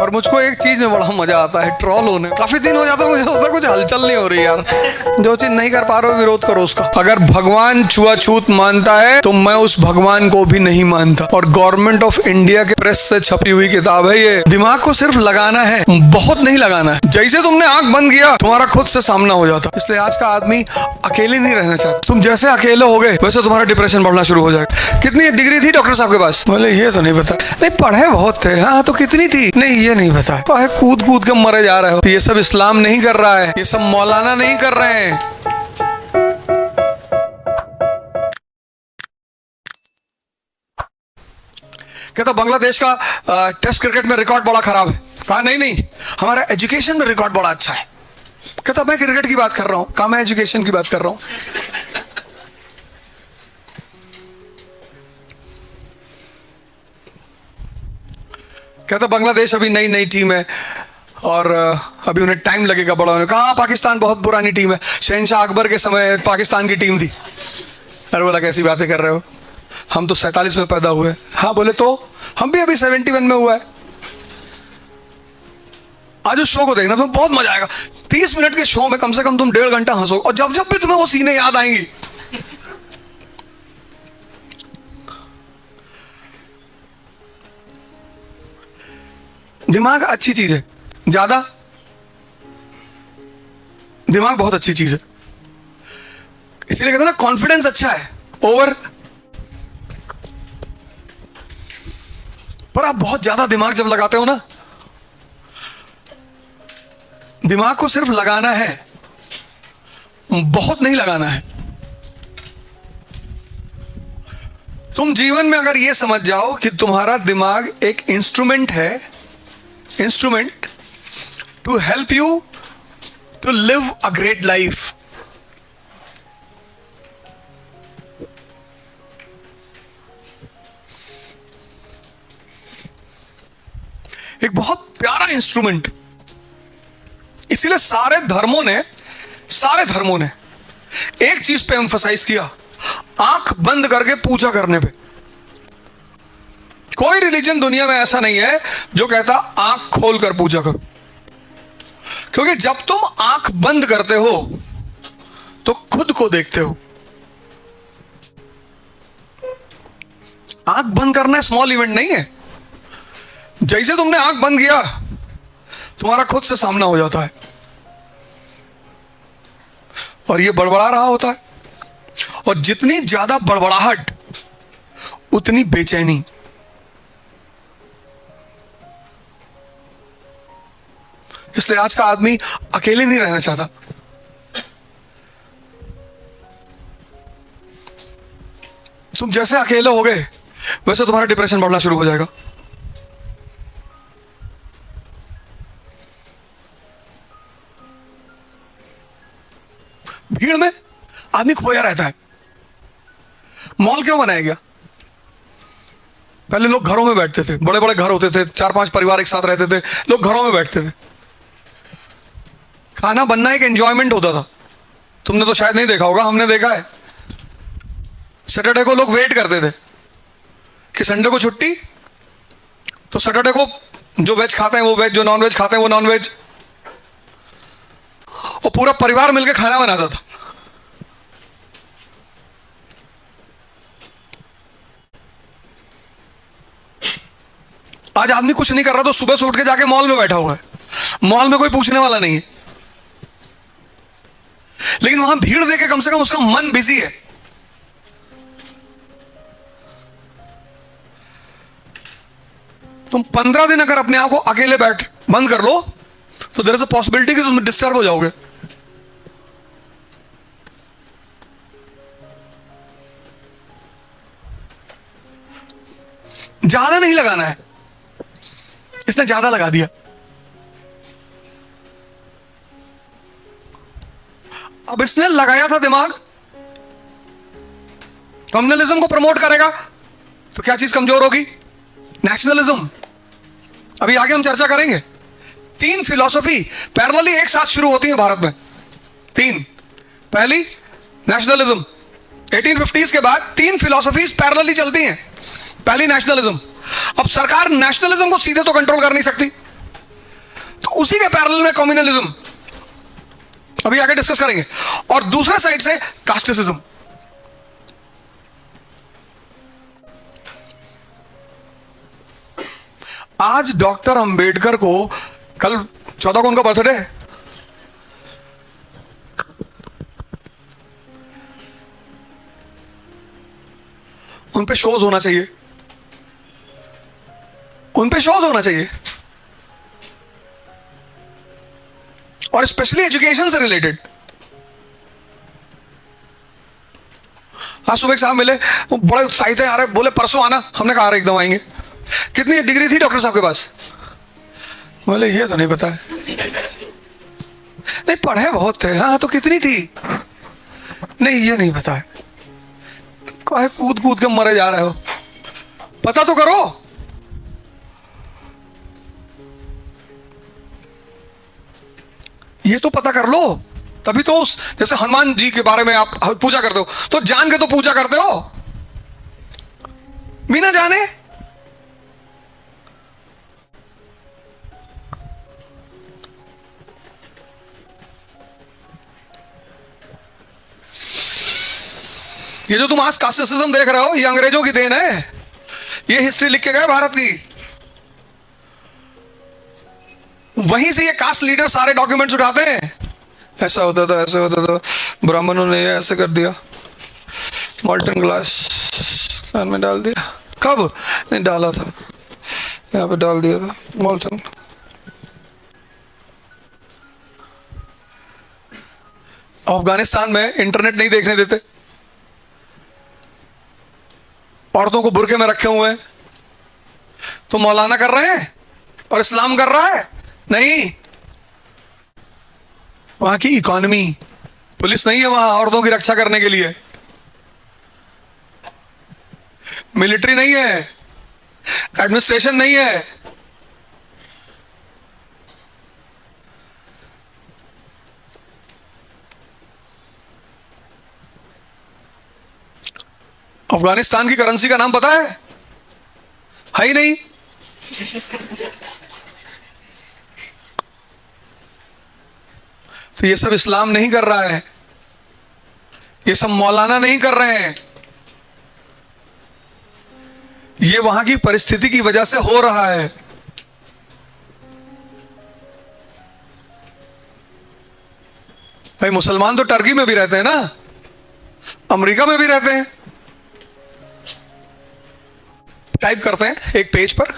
और मुझको एक चीज में बड़ा मजा आता है, ट्रोल होने। काफी दिन हो जाता है, मुझे सोचता कुछ हलचल नहीं हो रही यार। जो चीज नहीं कर पा रहे हो विरोध करो उसका। अगर भगवान छुआछूत मानता है तो मैं उस भगवान को भी नहीं मानता। और गवर्नमेंट ऑफ इंडिया के प्रेस से छपी हुई किताब है ये। दिमाग को सिर्फ लगाना है, बहुत नहीं लगाना है। जैसे तुमने आंख बंद किया तुम्हारा खुद से सामना हो जाता। इसलिए आज का आदमी अकेले नहीं रहना चाहता। तुम जैसे अकेले हो गए वैसे तुम्हारा डिप्रेशन बढ़ना शुरू हो जाएगा। कितनी डिग्री थी डॉक्टर साहब के पास? बोले ये तो नहीं पता। नहीं पढ़े बहुत थे। हाँ तो कितनी थी? नहीं ये नहीं पता। कूद कूद के मरे जा रहे हो। ये सब इस्लाम नहीं कर रहा है, ये सब मौलाना नहीं कर रहे हैं। कहता बांग्लादेश का टेस्ट क्रिकेट में रिकॉर्ड बड़ा खराब है। कहा नहीं हमारा एजुकेशन में रिकॉर्ड बड़ा अच्छा है। कहता मैं क्रिकेट की बात कर रहा हूं। कहा मैं एजुकेशन की बात कर रहा हूं। कहता बांग्लादेश अभी नई टीम है और अभी उन्हें टाइम लगेगा बड़ा होने। कहा पाकिस्तान बहुत पुरानी टीम है, शहनशाह अकबर के समय पाकिस्तान की टीम थी। अरे बोला कैसी बातें कर रहे हो, हम तो 47 में पैदा हुए। हाँ बोले तो हम भी अभी 71 में हुआ है। आज उस शो को देखना तुम्हें बहुत मजा आएगा। 30 मिनट के शो में कम से कम तुम 1.5 घंटा हंसो और जब जब भी तुम्हें वो सीने याद आएंगी। दिमाग अच्छी चीज है, ज्यादा दिमाग बहुत अच्छी चीज है। इसीलिए कहते हैं ना कॉन्फिडेंस अच्छा है, ओवर। पर आप बहुत ज्यादा दिमाग जब लगाते हो ना, दिमाग को सिर्फ लगाना है, बहुत नहीं लगाना है। तुम जीवन में अगर यह समझ जाओ कि तुम्हारा दिमाग एक इंस्ट्रूमेंट है, instrument to help you to live a great life. एक बहुत प्यारा इंस्ट्रूमेंट। इसीलिए सारे धर्मों ने एक चीज पे एम्फसाइज किया, आंख बंद करके पूजा करने पे। कोई रिलीजन दुनिया में ऐसा नहीं है जो कहता आंख खोल कर पूजा करो। क्योंकि जब तुम आंख बंद करते हो तो खुद को देखते हो। आंख बंद करना स्मॉल इवेंट नहीं है। जैसे तुमने आंख बंद किया तुम्हारा खुद से सामना हो जाता है और ये बड़बड़ा रहा होता है। और जितनी ज्यादा बड़बड़ाहट उतनी बेचैनी। इसलिए आज का आदमी अकेले नहीं रहना चाहता। तुम जैसे अकेले हो गए वैसे तुम्हारा डिप्रेशन बढ़ना शुरू हो जाएगा। भीड़ में आदमी खोया रहता है। मॉल क्यों बनाया गया? पहले लोग घरों में बैठते थे, बड़े बड़े घर होते थे, 4-5 परिवार एक साथ रहते थे, लोग घरों में बैठते थे। खाना बनना एक एंजॉयमेंट होता था। तुमने तो शायद नहीं देखा होगा, हमने देखा है। सैटरडे को लोग वेट करते थे कि संडे को छुट्टी, तो सैटरडे को जो वेज खाते हैं वो वेज, जो नॉन वेज खाते हैं वो नॉन वेज, और पूरा परिवार मिलकर खाना बनाता था। आज आदमी कुछ नहीं कर रहा तो सुबह से उठ के जाके मॉल में बैठा हुआ है। मॉल में कोई पूछने वाला नहीं है, लेकिन वहां भीड़ देखे कम से कम उसका मन बिजी है। तुम 15 दिन अगर अपने आप को अकेले बैठ बंद कर लो तो देयर इज अ पॉसिबिलिटी कि तुम डिस्टर्ब हो जाओगे। ज्यादा नहीं लगाना है, इसने ज्यादा लगा दिया। अब इसने लगाया था दिमाग, कम्युनलिज्म को प्रमोट करेगा तो क्या चीज कमजोर होगी? नेशनलिज्म। अभी आगे हम चर्चा करेंगे। 3 फिलॉसफी पैरेलली एक साथ शुरू होती है भारत में। 3। पहली नेशनलिज्म, 1850s के बाद 3 फिलॉसफीज पैरेलली चलती हैं। पहली नेशनलिज्म। अब सरकार नेशनलिज्म को सीधे तो कंट्रोल कर नहीं सकती, उसी के पैरेलल में कम्युनलिज्म, अभी आगे डिस्कस करेंगे, और दूसरे साइड से कास्टिसिज्म। आज डॉक्टर अंबेडकर को, कल 14 को उनका बर्थडे है, उन पे शोज होना चाहिए, उन पे शोज होना चाहिए, और स्पेशली एजुकेशन से रिलेटेड। आज सुबह साहब मिले, वो बड़े उत्साहित है, आ रहे, बोले परसों आना। हमने कहा एकदम आएंगे। कितनी डिग्री थी डॉक्टर साहब के पास? बोले ये तो नहीं पता है। नहीं पढ़े बहुत थे। हाँ तो कितनी थी? नहीं ये नहीं पता है। काहे कूद कूद के मरे जा रहे हो, पता तो करो। ये तो पता कर लो, तभी तो उस, जैसे हनुमान जी के बारे में आप पूजा करते हो तो जान के तो पूजा करते हो, बिना जाने। ये जो तुम आज कास्टिसिज्म देख रहे हो, ये अंग्रेजों की देन है। ये हिस्ट्री लिख के गए भारत की, वहीं से ये कास्ट लीडर सारे डॉक्यूमेंट्स उठाते हैं। ऐसा होता था, ऐसा होता था, ब्राह्मणों ने ये ऐसे कर दिया, मॉल्टन ग्लास कान में डाल दिया। कब नहीं डाला था, यहाँ पे डाल दिया था मॉल्टन। अफगानिस्तान में इंटरनेट नहीं देखने देते, औरतों को बुरके में रखे हुए हैं। तो मौलाना कर रहे हैं और इस्लाम कर रहा है? नहीं, वहां की इकोनॉमी, पुलिस नहीं है वहां औरतों की रक्षा करने के लिए, मिलिट्री नहीं है, एडमिनिस्ट्रेशन नहीं है। अफगानिस्तान की करेंसी का नाम पता है ही नहीं। तो ये सब इस्लाम नहीं कर रहा है, ये सब मौलाना नहीं कर रहे हैं, ये वहां की परिस्थिति की वजह से हो रहा है। भाई मुसलमान तो टर्की में भी रहते हैं ना, अमेरिका में भी रहते हैं। टाइप करते हैं एक पेज पर,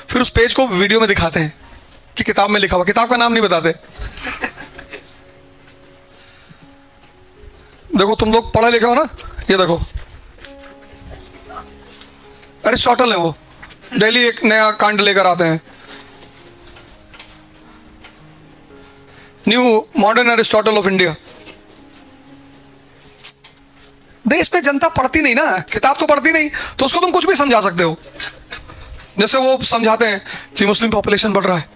फिर उस पेज को वीडियो में दिखाते हैं कि किताब में लिखा हुआ, किताब का नाम नहीं बताते। देखो तुम लोग पढ़े लिखे हो ना, ये देखो अरिस्टोटल है, वो डेली एक नया कांड लेकर आते हैं, new modern Aristotle of India. देश में जनता पढ़ती नहीं ना, किताब तो पढ़ती नहीं, तो उसको तुम कुछ भी समझा सकते हो। जैसे वो समझाते हैं कि मुस्लिम पॉपुलेशन बढ़ रहा है,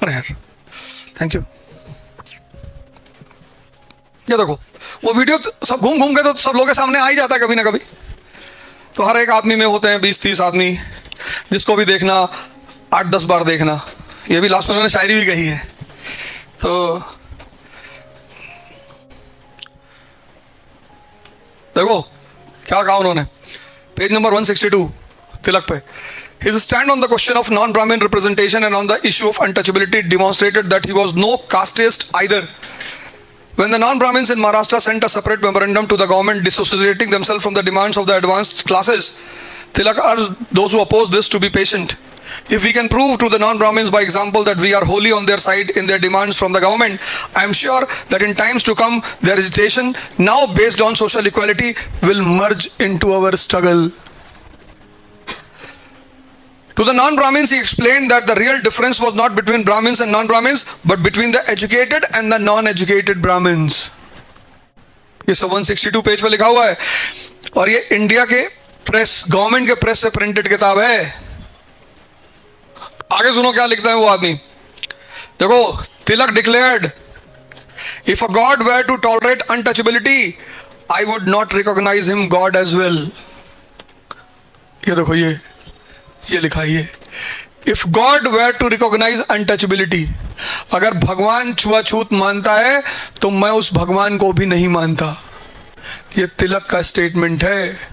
अरे यार थैंक यू। ये देखो वो वीडियो सब घूम घूम के तो सब लोगों के सामने आ ही जाता है कभी ना कभी। तो हर एक आदमी में होते हैं 20-30 आदमी, जिसको भी देखना 8-10 बार देखना। ये भी लास्ट में उन्होंने शायरी भी कही है। तो देखो क्या कहा उन्होंने, पेज नंबर 162 तिलक पे। His stand on the question of non-Brahmin representation and on the issue of untouchability demonstrated that he was no casteist either. When the non-Brahmins in Maharashtra sent a separate memorandum to the government dissociating themselves from the demands of the advanced classes, Tilak urged those who oppose this to be patient. If we can prove to the non-Brahmins by example that we are wholly on their side in their demands from the government, I am sure that in times to come their agitation, now based on social equality, will merge into our struggle. To the non-Brahmins, he explained that the real difference was not between Brahmins and non-Brahmins, but between the educated and the non-educated Brahmins. ये सब 162 page पे लिखा हुआ है, और ये India के press, government के प्रेस से प्रिंटेड किताब है। आगे सुनो क्या लिखता है वो आदमी। देखो, Tilak declared if a god were to tolerate untouchability I would not recognise him God as well. ये देखो, ये लिखा है, ये if God were to recognise untouchability, अगर भगवान छुआछूत मानता है तो मैं उस भगवान को भी नहीं मानता। ये तिलक का स्टेटमेंट है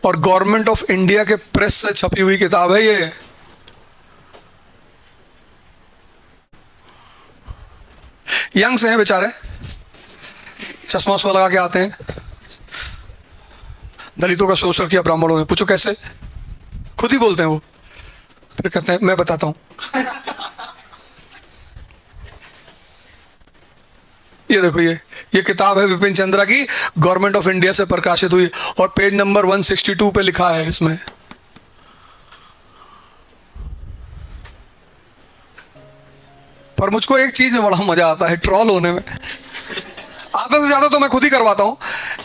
और गवर्नमेंट ऑफ इंडिया के प्रेस से छपी हुई किताब है ये। यंग से हैं बेचारे, चश्मा वश्मा लगा के आते हैं। दलितों का शोषण किया ब्राह्मणों ने, पूछो कैसे, खुद ही बोलते हैं वो, फिर कहते हैं मैं बताता हूं। ये देखो, ये किताब है विपिन चंद्रा की, गवर्नमेंट ऑफ इंडिया से प्रकाशित हुई और पेज नंबर 162 पे लिखा है इसमें। पर मुझको एक चीज में बड़ा मजा आता है, ट्रॉल होने में। आधा से ज्यादा तो मैं खुद ही करवाता हूं,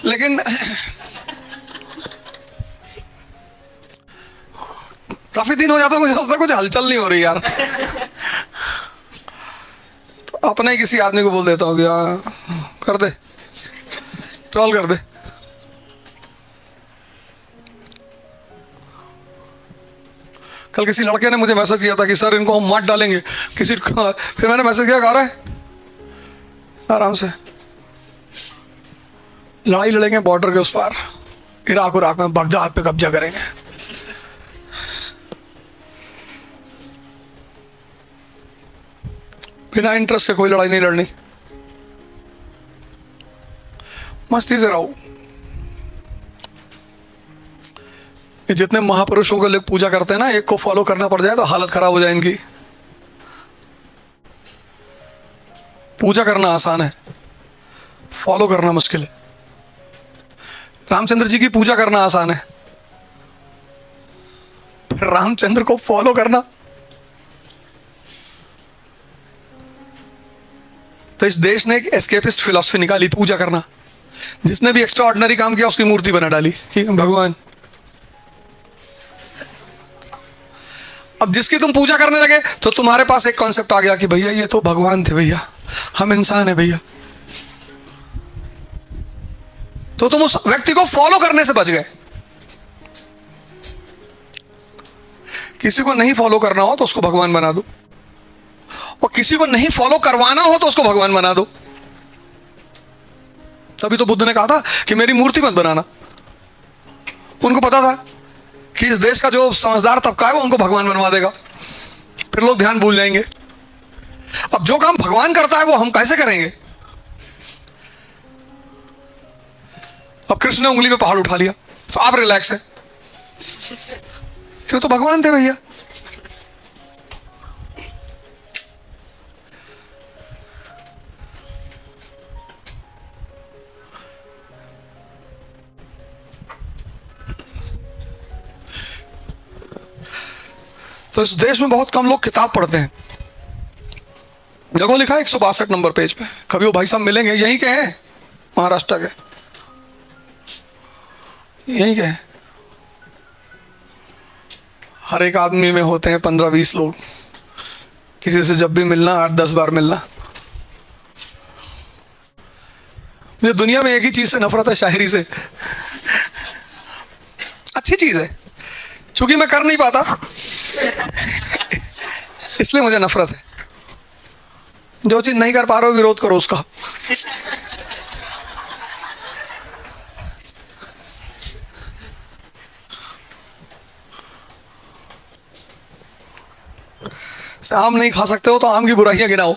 लेकिन काफी दिन हो जाता है, मुझे सोचता कुछ हलचल नहीं हो रही यार। तो अपने किसी आदमी को बोल देता हूँ कि हाँ कर दे, ट्रॉल कर दे। कल किसी लड़के ने मुझे मैसेज किया था कि सर इनको हम मार डालेंगे किसी, फिर मैंने मैसेज किया, कह रहा है आराम से, लड़ाई लड़ेंगे बॉर्डर के उस पार, इराक में बगदाद पे कब्जा करेंगे। बिना इंटरेस्ट से कोई लड़ाई नहीं लड़नी, मस्ती से रहो। ये जितने महापुरुषों को लोग पूजा करते हैं ना, एक को फॉलो करना पड़ जाए तो हालत खराब हो जाए इनकी। पूजा करना आसान है, फॉलो करना मुश्किल है। रामचंद्र जी की पूजा करना आसान है, फिर रामचंद्र को फॉलो करना। तो इस देश ने एक एस्केपिस्ट फिलॉसफी निकाली, पूजा करना। जिसने भी एक्स्ट्रा ऑर्डिनरी काम किया उसकी मूर्ति बना डाली कि भगवान। अब जिसकी तुम पूजा करने लगे तो तुम्हारे पास एक कॉन्सेप्ट आ गया कि भैया ये तो भगवान थे भैया, हम इंसान हैं भैया। तो तुम उस व्यक्ति को फॉलो करने से बच गए। किसी को नहीं फॉलो करना हो तो उसको भगवान बना दो, और किसी को नहीं फॉलो करवाना हो तो उसको भगवान बना दो। तभी तो बुद्ध ने कहा था कि मेरी मूर्ति मत बनाना। उनको पता था कि इस देश का जो समझदार तबका है वो उनको भगवान बनवा देगा, फिर लोग ध्यान भूल जाएंगे। अब जो काम भगवान करता है वो हम कैसे करेंगे? अब कृष्ण ने उंगली पे पहाड़ उठा लिया तो आप रिलैक्स हैं, क्यों? तो भगवान थे भैया। तो इस देश में बहुत कम लोग किताब पढ़ते हैं। देखो लिखा है 162 नंबर पेज पे, कभी वो भाई साहब मिलेंगे, यहीं के हैं, महाराष्ट्र के, यहीं के हैं। हर एक आदमी में होते हैं 15-20 लोग, किसी से जब भी मिलना 8-10 बार मिलना। मुझे दुनिया में एक ही चीज से नफरत है, शायरी से। अच्छी चीज है, चूंकि मैं कर नहीं पाता इसलिए मुझे नफरत है। जो चीज नहीं कर पा रहे हो विरोध करो उसका। आम नहीं खा सकते हो तो आम की बुराइयां गिनाओ।